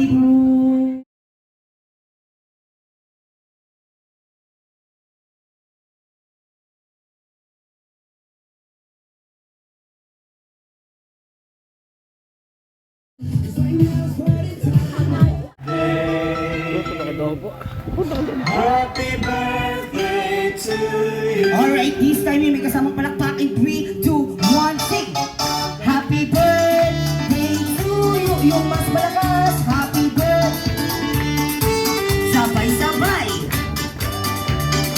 birthday, bro! Happy birthday to you. Alright, this time may kasamang palakpak in 3, 2, 1, sing! Happy birthday to you! Yung mas malakas, happy birthday! Sabay-sabay!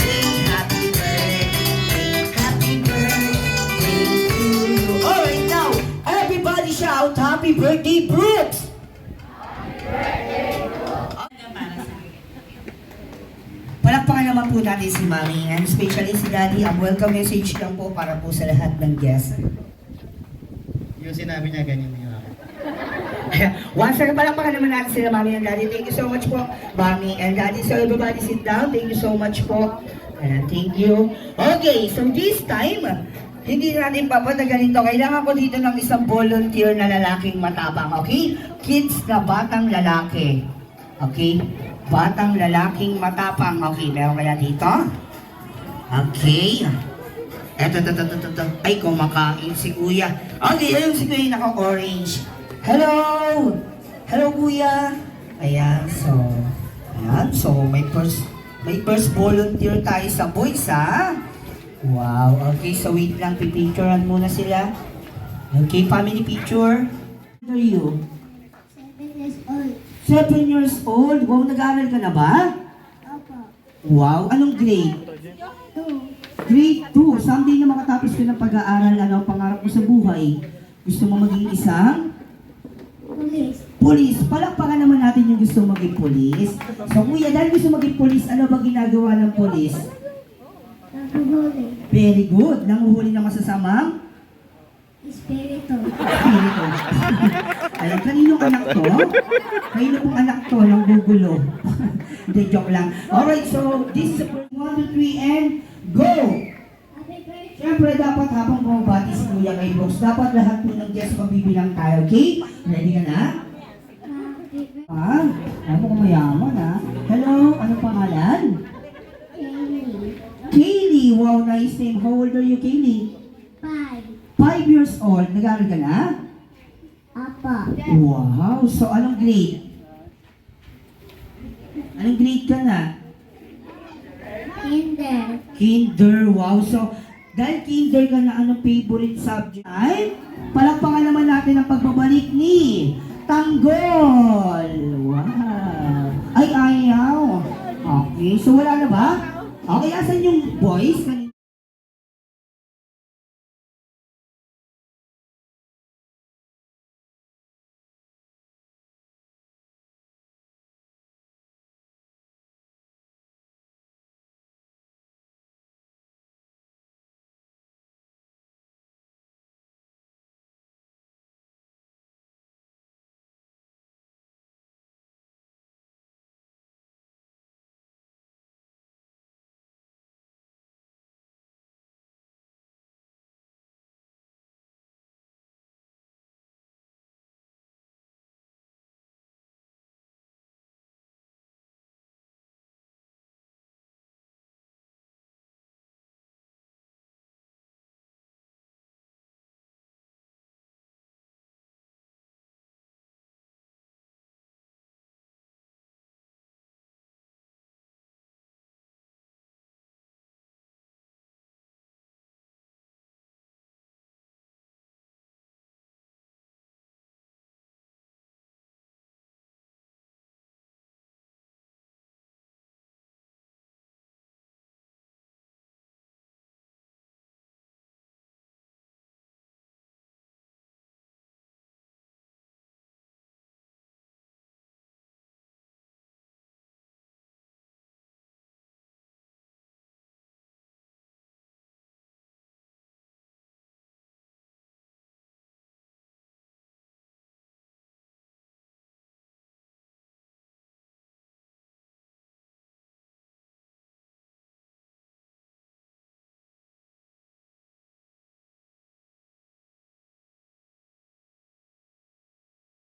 Sing happy birthday to you! Alright, now, everybody shout, happy birthday, Brooks! Palakpakan naman po natin si Mami and especially si Daddy. Ang welcome message lang po para po sa lahat ng guests. Yung sinabi niya, ganyan yung ako. Once again, palakpakan naman natin sila Mami and Daddy. Thank you so much po, Mami and Daddy. So everybody sit down. Thank you so much po. And thank you. Okay, so this time, hindi natin papatagalin to. Kailangan ko dito ng isang volunteer na lalaking matapang. Okay? Kids na batang lalaki. Okay? Batang lalaking matapang. Okay, meron kaya dito? Okay. Eto. Ay, kumakain si Kuya. Okay, ayun si Kuya naka-orange. Hello! Hello, Kuya! Ayan, so, may first volunteer tayo sa boys, ha? Wow, okay, so wait lang, pipicturean muna sila. Okay, family picture. How old are you? 7 years old. 7 years old? Wow, nag-aaral ka na ba? Opo. Wow, anong grade? 2. Grade 2. Someday na makatapos ka ng pag-aaral, ano ang pangarap mo sa buhay? Gusto mo maging isang? Police. Police. Palakpakan naman natin yung gusto maging police. So kuya, dahil gusto maging police, ano ba ginagawa ng police? Naguhuli. Very good. Nanguhuli ng masasamang? Espiritu. Espiritu. Ayan, kaninong anak to? Kanino pong anak to ng gugulo? Hindi, joke lang. Alright, so this is 1, 2, 3, and go! Happy birthday. Siyempre, dapat habang bumabati si Kuya kay Brooks, dapat lahat po ng guests magbibilang tayo, okay? Ready ka na? Happy birthday. Ah, alam mo kung mayaman, ha? Hello, anong pangalan? Kaylee. Kaylee, wow, nice name. How old are you, Kaylee? 5. 5 years old. Nag-aaral ka na? Apa. Wow, so anong grade? Anong grade ka na? Kinder. Kinder, wow. So, dahil kinder ka na, anong favorite subject? Ay, palakpakan naman natin ang pagbabalik ni Tanggol. Wow. Ay, ayaw. Okay, so wala na ba? Okay, asan yung boys?